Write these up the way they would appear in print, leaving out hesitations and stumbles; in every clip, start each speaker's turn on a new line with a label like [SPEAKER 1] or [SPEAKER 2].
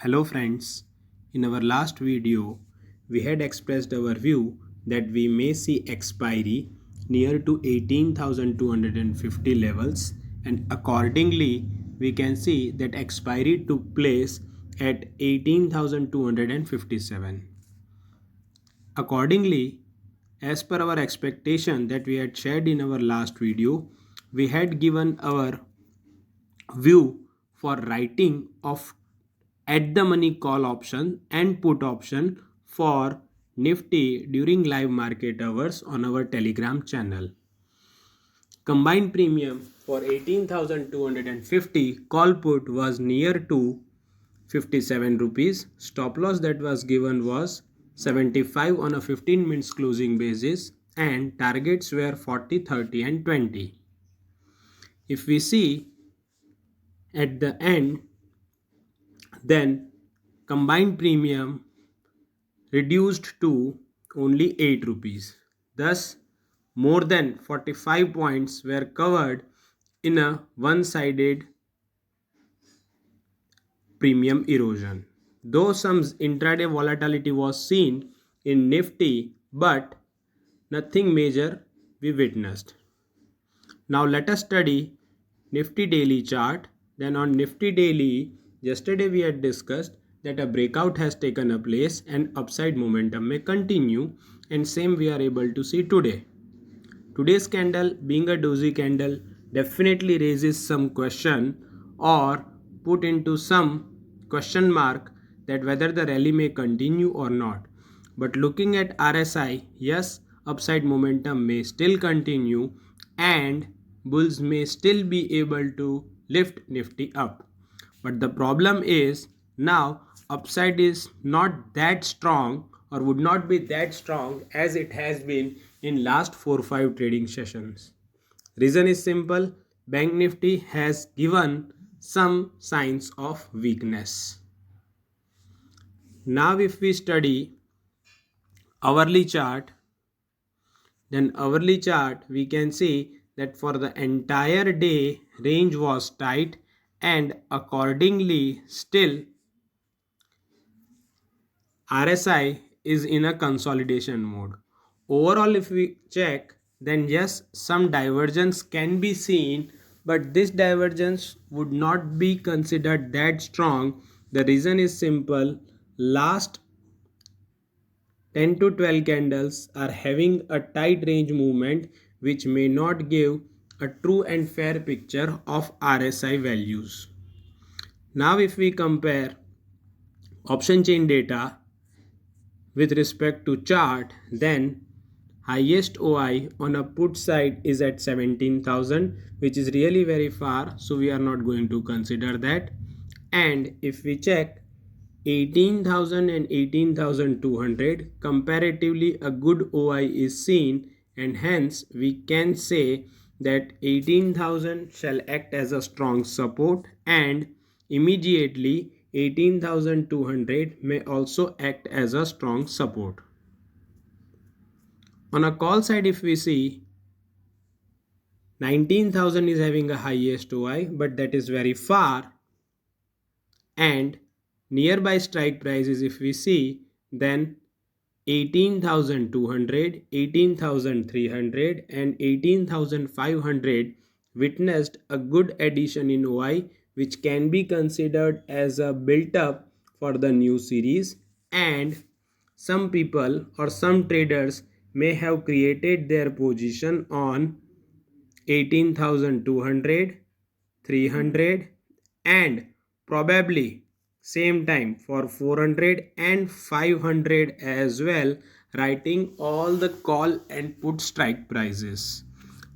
[SPEAKER 1] Hello friends, in our last video we had expressed our view that we may see expiry near to 18,250 levels, and accordingly we can see that expiry took place at 18,257. Accordingly, as per our expectation that we had shared in our last video, we had given our view for writing of at the money call option and put option for Nifty during live market hours on our Telegram channel. Combined premium for 18,250 call put was near to 57 rupees. Stop loss that was given was 75 on a 15 minutes closing basis, and targets were 40, 30 and 20. If we see at the end, then combined premium reduced to only 8 rupees. Thus, more than 45 points were covered in a one-sided premium erosion. Though some intraday volatility was seen in Nifty, but nothing major we witnessed. Now let us study Nifty daily chart. Then on Nifty daily, yesterday we had discussed that a breakout has taken a place and upside momentum may continue, and same we are able to see today. Today's candle being a doji candle definitely raises some question or put into some question mark that whether the rally may continue or not. But looking at RSI, yes, upside momentum may still continue and bulls may still be able to lift Nifty up. But the problem is now upside is not that strong or would not be that strong as it has been in last 4-5 trading sessions. Reason is simple, Bank Nifty has given some signs of weakness. Now if we study hourly chart, then hourly chart we can see that for the entire day range was tight, and accordingly still RSI is in a consolidation mode. Overall, if we check, then yes, some divergence can be seen, but this divergence would not be considered that strong. The reason is simple, last 10 to 12 candles are having a tight range movement which may not give a true and fair picture of RSI values. Now if we compare option chain data with respect to chart, then highest OI on a put side is at 17,000, which is really very far, so we are not going to consider that. And if we check 18,000 and 18,200, comparatively a good OI is seen, and hence we can say that 18,000 shall act as a strong support, and immediately 18,200 may also act as a strong support. On a call side, if we see 19,000 is having a highest OI, but that is very far, and nearby strike prices if we see, then 18,200, 18,300 and 18,500 witnessed a good addition in OI, which can be considered as a built up for the new series, and some people or some traders may have created their position on 18,200, 300 and probably same time for 400 and 500 as well, writing all the call and put strike prices.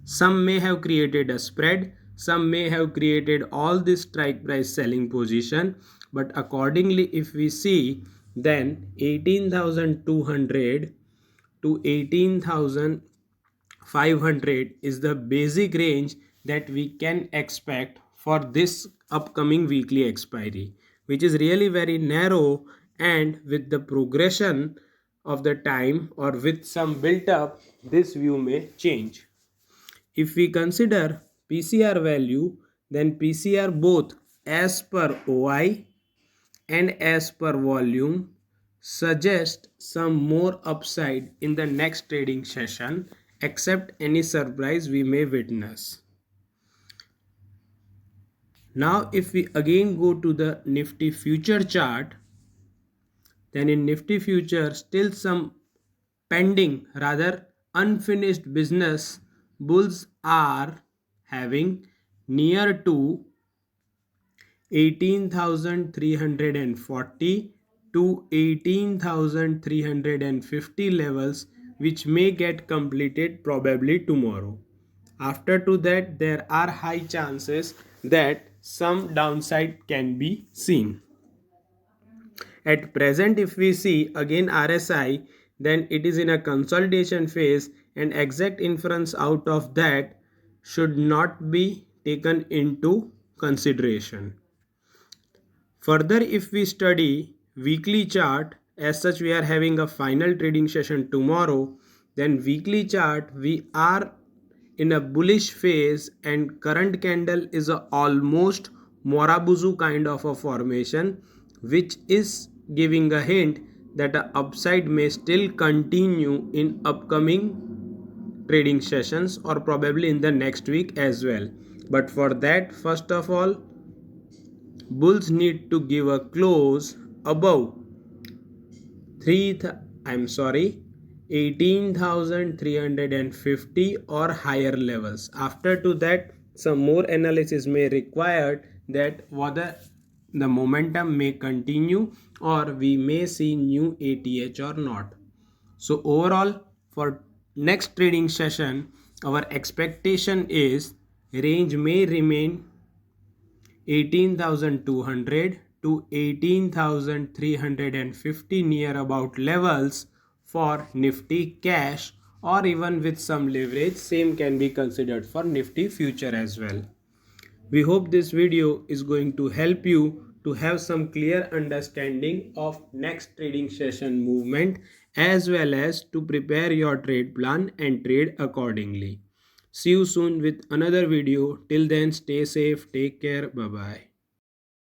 [SPEAKER 1] Some may have created a spread, some may have created all this strike price selling position, but accordingly if we see, then 18,200 to 18,500 is the basic range that we can expect for this upcoming weekly expiry, which is really very narrow, and with the progression of the time or with some built up, this view may change. If we consider PCR value, then PCR both as per OI and as per volume suggest some more upside in the next trading session except any surprise we may witness. Now if we again go to the Nifty future chart, then in Nifty future still some pending rather unfinished business bulls are having near to 18,340 to 18,350 levels, which may get completed probably tomorrow. After to that there are high chances that some downside can be seen. At present if we see again RSI, then it is in a consolidation phase and exact inference out of that should not be taken into consideration. Further, if we study weekly chart, as such we are having a final trading session tomorrow, then weekly chart we are in a bullish phase and current candle is a almost Morabuzu kind of a formation, which is giving a hint that the upside may still continue in upcoming trading sessions or probably in the next week as well. But for that, first of all, bulls need to give a close above 18,350 or higher levels. After to that some more analysis may required that whether the momentum may continue or we may see new ATH or not. So overall for next trading session our expectation is range may remain 18,200 to 18,350 near about levels for Nifty cash, or even with some leverage same can be considered for Nifty future as well. We hope this video is going to help you to have some clear understanding of next trading session movement as well as to prepare your trade plan and trade accordingly. See you soon with another video. Till then, stay safe, take care, bye bye.